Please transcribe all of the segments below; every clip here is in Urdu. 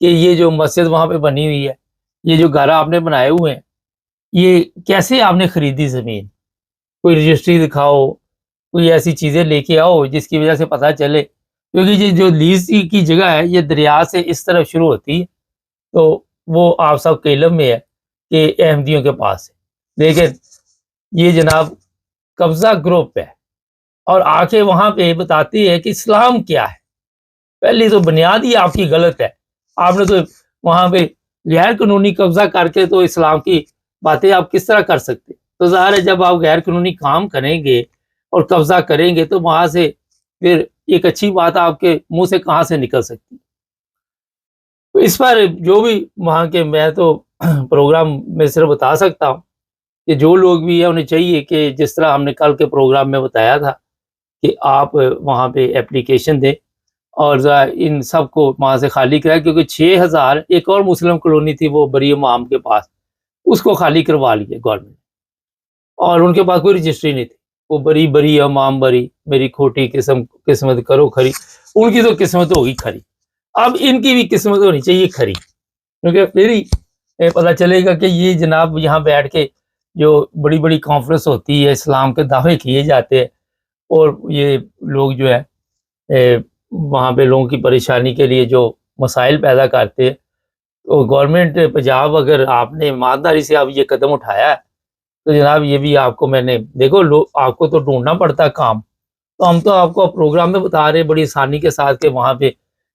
کہ یہ جو مسجد وہاں پہ بنی ہوئی ہے، یہ جو گھر آپ نے بنائے ہوئے ہیں، یہ کیسے آپ نے خریدی زمین؟ کوئی رجسٹری دکھاؤ، کوئی ایسی چیزیں لے کے آؤ جس کی وجہ سے پتہ چلے، کیونکہ یہ جو لیز کی جگہ ہے یہ دریا سے اس طرف شروع ہوتی ہے، تو وہ آپ سب کے علم میں ہے کہ احمدیوں کے پاس ہے، لیکن یہ جناب قبضہ گروپ ہے اور آ کے وہاں پہ بتاتی ہے کہ اسلام کیا ہے۔ پہلی تو بنیاد ہی آپ کی غلط ہے، آپ نے تو وہاں پہ غیر قانونی قبضہ کر کے تو اسلام کی باتیں آپ کس طرح کر سکتے؟ تو ظاہر ہے جب آپ غیر قانونی کام کریں گے اور قبضہ کریں گے تو وہاں سے پھر ایک اچھی بات آپ کے منہ سے کہاں سے نکل سکتی؟ تو اس پر جو بھی وہاں کے، میں تو پروگرام میں صرف بتا سکتا ہوں کہ جو لوگ بھی ہیں انہیں چاہیے کہ جس طرح ہم نے کل کے پروگرام میں بتایا تھا کہ آپ وہاں پہ اپلیکیشن دیں اور ذرا ان سب کو وہاں سے خالی کرائے، کیونکہ 6000 ایک اور مسلم کالونی تھی وہ بری امام کے پاس، اس کو خالی کروا لیے گورنمنٹ، اور ان کے پاس کوئی رجسٹری نہیں تھی، وہ بری امام بری، میری کھوٹی قسمت کرو کھری، ان کی تو قسمت ہوگی کھری، اب ان کی بھی قسمت ہونی چاہیے کھری، کیونکہ پھر ہی پتہ چلے گا کہ یہ جناب یہاں بیٹھ کے جو بڑی بڑی کانفرنس ہوتی ہے، اسلام کے دعوے کیے جاتے ہیں، اور یہ لوگ جو ہے وہاں پہ لوگوں کی پریشانی کے لیے جو مسائل پیدا کرتے ہیں، تو گورنمنٹ پنجاب اگر آپ نے ایمانداری سے اب یہ قدم اٹھایا ہے تو جناب یہ بھی آپ کو، میں نے دیکھو آپ کو تو ڈھونڈنا پڑتا ہے کام، تو ہم تو آپ کو پروگرام میں بتا رہے بڑی آسانی کے ساتھ کہ وہاں پہ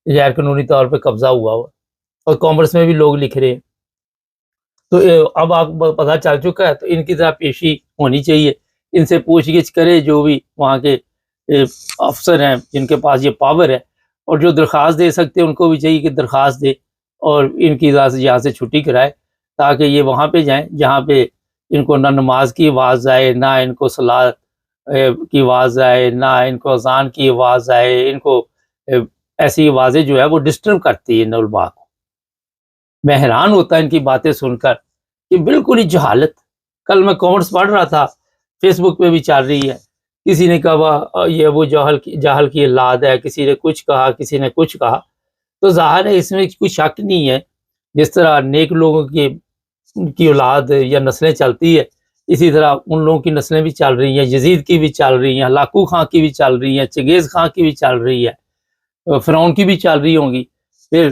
غیر قانونی طور پہ قبضہ ہوا اور کامرس میں بھی لوگ لکھ رہے ہیں، تو اب آپ کو پتہ چل چکا ہے، تو ان کی طرح پیشی ہونی چاہیے، ان سے پوچھ گچھ کرے جو بھی وہاں کے افسر ہیں جن کے پاس یہ پاور ہے، اور جو درخواست دے سکتے ہیں ان کو بھی چاہیے کہ درخواست دے اور ان کی یہاں سے چھٹی کرائے، تاکہ یہ وہاں پہ جائیں جہاں پہ ان کو نہ نماز کی آواز آئے، نہ ان کو صلاۃ کی آواز آئے، نہ ان کو اذان کی آواز آئے، ان کو ایسی آوازیں جو ہے وہ ڈسٹرب کرتی ہیں علماء کو۔ میں حیران ہوتا ان کی باتیں سن کر کہ بالکل ہی جہالت۔ کل میں کامنٹس پڑھ رہا تھا، فیس بک پہ بھی چل رہی ہے، کسی نے کہا یہ ابو جہل کی اولاد ہے، کسی نے کچھ کہا، کسی نے کچھ کہا، تو ظاہر ہے اس میں کوئی شک نہیں ہے، جس طرح نیک لوگوں کی اولاد یا نسلیں چلتی ہے، اسی طرح ان لوگوں کی نسلیں بھی چل رہی ہیں، یزید کی بھی چل رہی ہیں، ہلاکو خان کی بھی چل رہی ہیں، چنگیز خان کی بھی چل رہی ہے، فرعون کی بھی چل رہی ہوں گی، پھر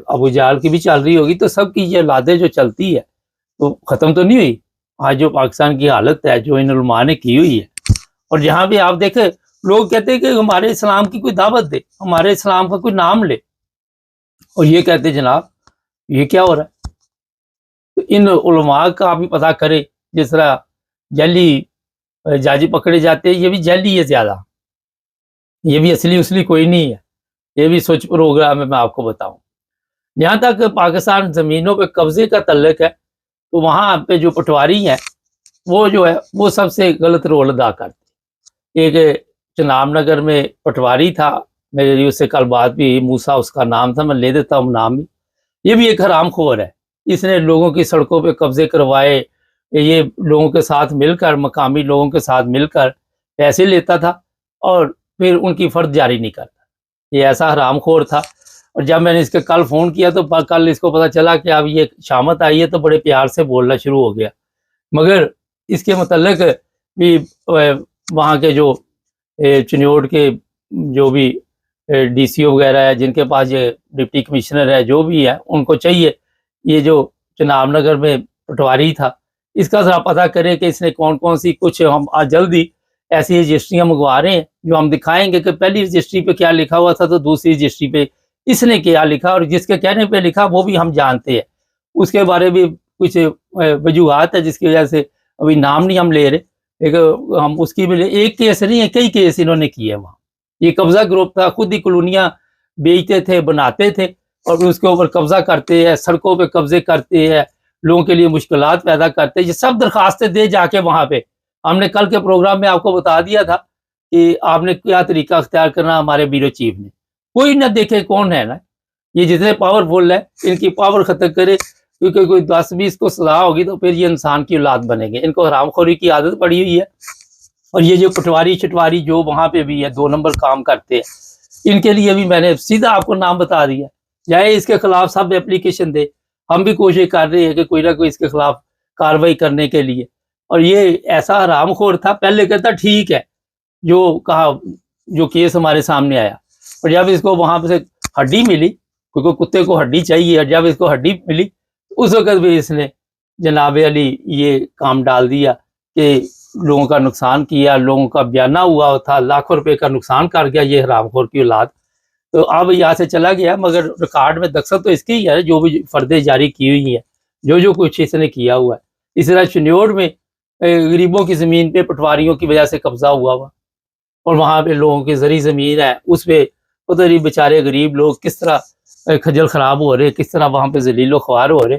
ابو جہل کی بھی چل رہی ہوگی، تو سب کی یہ اولادیں جو چلتی ہے تو ختم تو نہیں ہوئی۔ آج جو پاکستان کی حالت ہے جو ان علماء نے کی ہوئی ہے، اور جہاں بھی آپ دیکھیں لوگ کہتے ہیں کہ ہمارے اسلام کی کوئی دعوت دے، ہمارے اسلام کا کوئی نام لے، اور یہ کہتے ہیں جناب یہ کیا ہو رہا ہے؟ تو ان علماء کا بھی پتہ کرے، جس طرح جعلی جاجی پکڑے جاتے ہیں، یہ بھی جعلی ہے زیادہ، یہ بھی اصلی کوئی نہیں ہے، یہ بھی سوچ پروگرام ہے۔ میں آپ کو بتاؤں، جہاں تک پاکستان زمینوں پہ قبضے کا تعلق ہے، تو وہاں پہ جو پٹواری ہیں وہ جو ہے وہ سب سے غلط رول ادا کرتے۔ ایک چناب نگر میں پٹواری تھا، میری اس سے کل بات بھی، موسیٰ اس کا نام تھا، میں لے دیتا ہوں نام بھی، یہ بھی ایک حرام خور ہے، اس نے لوگوں کی سڑکوں پہ قبضے کروائے، یہ لوگوں کے ساتھ مل کر، مقامی لوگوں کے ساتھ مل کر پیسے لیتا تھا اور پھر ان کی فرد جاری نہیں کرتا، یہ ایسا حرام خور تھا۔ اور جب میں نے اس کے کل فون کیا تو کل اس کو پتہ چلا کہ اب یہ شامت آئی ہے، تو بڑے پیار سے بولنا شروع ہو گیا، مگر اس کے متعلق بھی وہاں کے جو چنیوٹ کے جو بھی ڈی سی او وغیرہ ہے، جن کے پاس یہ ڈپٹی کمشنر ہے، جو بھی ہے، ان کو چاہیے یہ جو چناب نگر میں پٹواری تھا اس کا ذرا پتہ کرے کہ اس نے کون کون سی، کچھ ہم آج جلدی ایسی رجسٹریاں منگوا رہے ہیں جو ہم دکھائیں گے کہ پہلی رجسٹری پہ کیا لکھا ہوا تھا تو دوسری رجسٹری پہ اس نے کیا لکھا، اور جس کے کہنے پہ لکھا وہ بھی ہم جانتے ہیں، اس کے بارے میں کچھ وجوہات ہے جس کی وجہ سے ابھی نام نہیں ہم لے رہے، لیکن ہم اس کی بھی ایک کیس نہیں ہے، کئی کیس انہوں نے کیے وہاں۔ یہ قبضہ گروپ تھا، خود ہی کالونیاں بیچتے تھے، بناتے تھے اور اس کے اوپر قبضہ کرتے ہیں، سڑکوں پہ قبضے کرتے ہیں، لوگوں کے لیے مشکلات پیدا کرتے ہیں۔ یہ سب درخواستیں دے جا کے وہاں پہ، ہم نے کل کے پروگرام میں آپ کو بتا دیا تھا کہ آپ نے کیا طریقہ اختیار کرنا، ہمارے بیورو چیف نے، کوئی نہ دیکھے کون ہے نا، یہ جتنے پاورفل ہے ان کی پاور ختم کرے، کیونکہ کوئی 10-20 کو سزا ہوگی تو پھر یہ انسان کی اولاد بنے گے، ان کو حرام خوری کی عادت پڑی ہوئی ہے۔ اور یہ جو پٹواری شٹواری جو وہاں پہ بھی ہے 2 نمبر کام کرتے ہیں، ان کے لیے بھی میں نے سیدھا آپ کو نام بتا دیا جائے اس کے خلاف سب اپلیکیشن دے. ہم بھی کوشش کر رہے ہیں کہ کوئی نہ کوئی اس کے خلاف کاروائی کرنے کے لیے. اور یہ ایسا حرام خور تھا, پہلے کہتا ٹھیک ہے جو کہا, جو کیس ہمارے سامنے آیا, اور جب اس کو وہاں پہ سے ہڈی ملی, کیونکہ کتے کو ہڈی چاہیے, اور جب اس کو ہڈی ملی اس وقت بھی اس نے جناب علی یہ کام ڈال دیا کہ لوگوں کا نقصان کیا, لوگوں کا بیانہ ہوا تھا, لاکھوں روپے کا نقصان کر گیا یہ حرام خور کی اولاد. تو اب یہاں سے چلا گیا, مگر ریکارڈ میں دستخط تو اس کی ہی ہے جو بھی فردیں جاری کی ہوئی ہیں, جو کچھ اس نے کیا ہوا ہے. اس طرح چنیوڑ میں غریبوں کی زمین پہ پٹواریوں کی وجہ سے قبضہ ہوا ہوا, اور وہاں پہ لوگوں کی زرعی زمین ہے, اس پہ پتہ نہیں بیچارے غریب لوگ کس طرح کھجل خراب ہو رہے, کس طرح وہاں پہ ذلیل و خوار ہو رہے.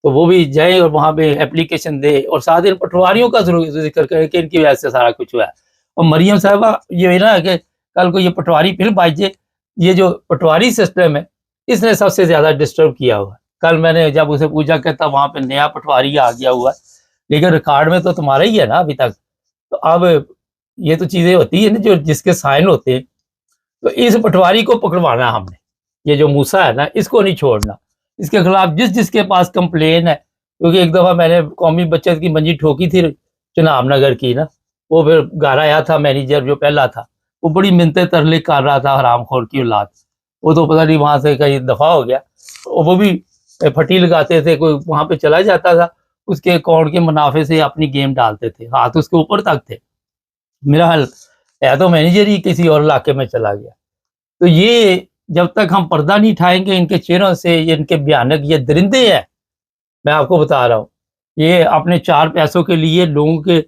تو وہ بھی جائیں اور وہاں پہ اپلیکیشن دے, اور ساتھ ان پٹواریوں کا ضرور ذکر کرے کہ ان کی وجہ سے سارا کچھ ہوا ہے. اور مریم صاحبہ یہ نا کہ کل کو یہ پٹواری پھر باجے, یہ جو پٹواری سسٹم ہے اس نے سب سے زیادہ ڈسٹرب کیا ہوا ہے. کل میں نے جب اسے پوچھا کہتا وہاں پہ نیا پٹواری آ گیا ہوا ہے, لیکن ریکارڈ میں تو تمہارا ہی ہے نا ابھی تک. تو اب یہ تو چیزیں ہوتی ہیں نا جو جس کے سائن ہوتے ہیں. تو اس پٹواری کو پکڑوانا ہم نے, یہ جو موسیٰ ہے نا اس کو نہیں چھوڑنا, اس کے خلاف جس کے پاس کمپلین ہے. کیونکہ ایک دفعہ میں نے قومی بچت کی منجی ٹھوکی تھی چناب نگر کی نا, وہ پھر گھر آیا تھا مینیجر جو پہلا تھا, وہ بڑی منتیں ترلے کر رہا تھا حرام خور کی اولاد. وہ تو پتہ نہیں وہاں سے کہیں دفعہ ہو گیا, وہ بھی پھٹی لگاتے تھے, کوئی وہاں پہ چلا جاتا تھا اس کے اکاؤنٹ کے منافع سے اپنی گیم ڈالتے تھے, ہاتھ اس کے اوپر تک تھے. میرا حل ہے تو مینیجر ہی کسی اور علاقے میں چلا گیا. تو یہ جب تک ہم پردہ نہیں اٹھائیں گے ان کے چہروں سے, یہ ان کے بھیانک یہ درندے ہیں, میں آپ کو بتا رہا ہوں, یہ اپنے 4 پیسوں کے لیے لوگوں کے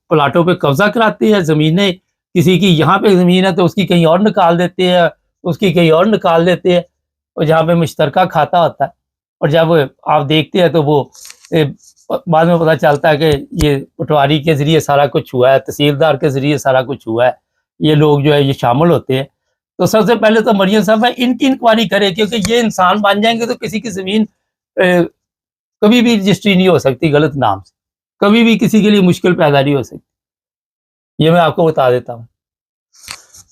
پلاٹوں پہ قبضہ کراتے ہیں. زمینیں کسی کی یہاں پہ زمین ہے تو اس کی کہیں اور نکال دیتے ہیں, اس کی کہیں اور نکال دیتے ہیں, اور جہاں پہ مشترکہ کھاتا ہوتا ہے. اور جب آپ دیکھتے ہیں تو وہ بعد میں پتہ چلتا ہے کہ یہ پٹواری کے ذریعے سارا کچھ ہوا ہے, تحصیلدار کے ذریعے سارا کچھ ہوا ہے, یہ لوگ جو ہے یہ شامل ہوتے ہیں. تو سب سے پہلے تو مریم صاحب ان کی انکوائری کرے, کیونکہ یہ انسان بن جائیں گے تو کسی کی زمین کبھی بھی رجسٹری نہیں ہو سکتی غلط نام سے, کبھی بھی کسی کے لیے مشکل پیدا نہیں ہو سکتی, یہ میں آپ کو بتا دیتا ہوں.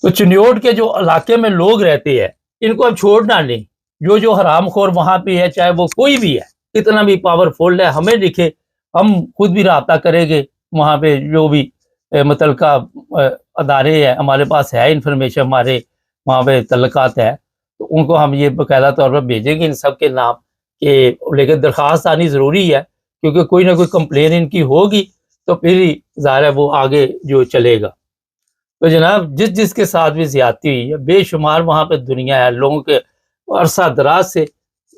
تو چنیوٹ کے جو علاقے میں لوگ رہتے ہیں ان کو اب چھوڑنا نہیں, جو حرام خور وہاں پہ ہے چاہے وہ کوئی بھی ہے, اتنا بھی پاورفل ہے, ہمیں لکھے, ہم خود بھی رابطہ کریں گے وہاں پہ جو بھی متعلقہ ادارے ہیں, ہمارے پاس ہے انفارمیشن, ہمارے وہاں پہ تعلقات ہے, تو ان کو ہم یہ باقاعدہ طور پر بھیجیں گے ان سب کے نام کہ, لیکن درخواست آنی ضروری ہے کیونکہ کوئی نہ کوئی کمپلین ان کی ہوگی تو پھر ہی ظاہر ہے وہ آگے جو چلے گا. تو جناب جس کے ساتھ بھی زیادتی ہوئی ہے, بے شمار وہاں پہ دنیا ہے, لوگوں کے عرصہ دراز سے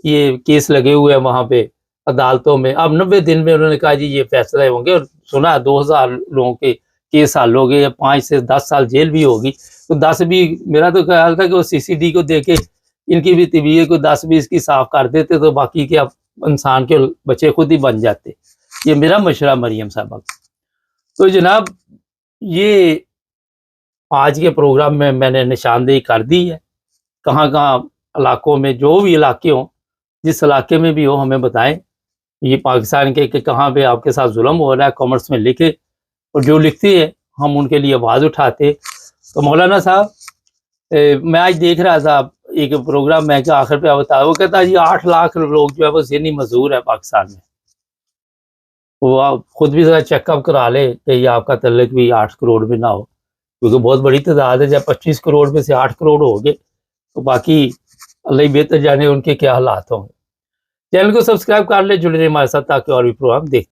یہ کیس لگے ہوئے ہیں وہاں پہ عدالتوں میں. اب 90 دن میں انہوں نے کہا جی یہ فیصلے ہوں گے, اور سنا 2000 لوگوں کے کیس حل ہو گئے, یا 5 سے 10 سال جیل بھی ہوگی. تو 10 بھی میرا تو خیال تھا کہ وہ CCD کو دے کے ان کی بھی طبیعت کو 10-20 کی صاف کر دیتے تو باقی کے اب انسان کے بچے خود ہی بن جاتے. یہ میرا مشورہ مریم صاحبہ. تو جناب یہ آج کے پروگرام میں نے نشاندہی کر دی ہے, کہاں کہاں علاقوں میں, جو بھی علاقے ہوں, جس علاقے میں بھی ہو ہمیں بتائیں یہ پاکستان کے کہ کہاں پہ آپ کے ساتھ ظلم ہو رہا ہے, کامنٹس میں لکھے, اور جو لکھتے ہیں ہم ان کے لیے آواز اٹھاتے. تو مولانا صاحب میں آج دیکھ رہا تھا ایک پروگرام میں کہ آخر پہ بتا, وہ کہتا ہے جی 8 لاکھ لوگ جو ہے وہ ذہنی مزدور ہے پاکستان میں. وہ آپ خود بھی ذرا چیک اپ کرا لے کہ یہ آپ کا تعلق بھی 8 کروڑ میں نہ ہو, کیونکہ بہت بڑی تعداد ہے. جب 25 کروڑ میں سے 8 کروڑ ہو گئے تو باقی اللہ ہی بہتر جانے ان کے کیا حالات ہوں گے. چینل کو سبسکرائب کر لے, جڑے رہے ہمارے ساتھ تاکہ اور بھی پروگرام دیکھتے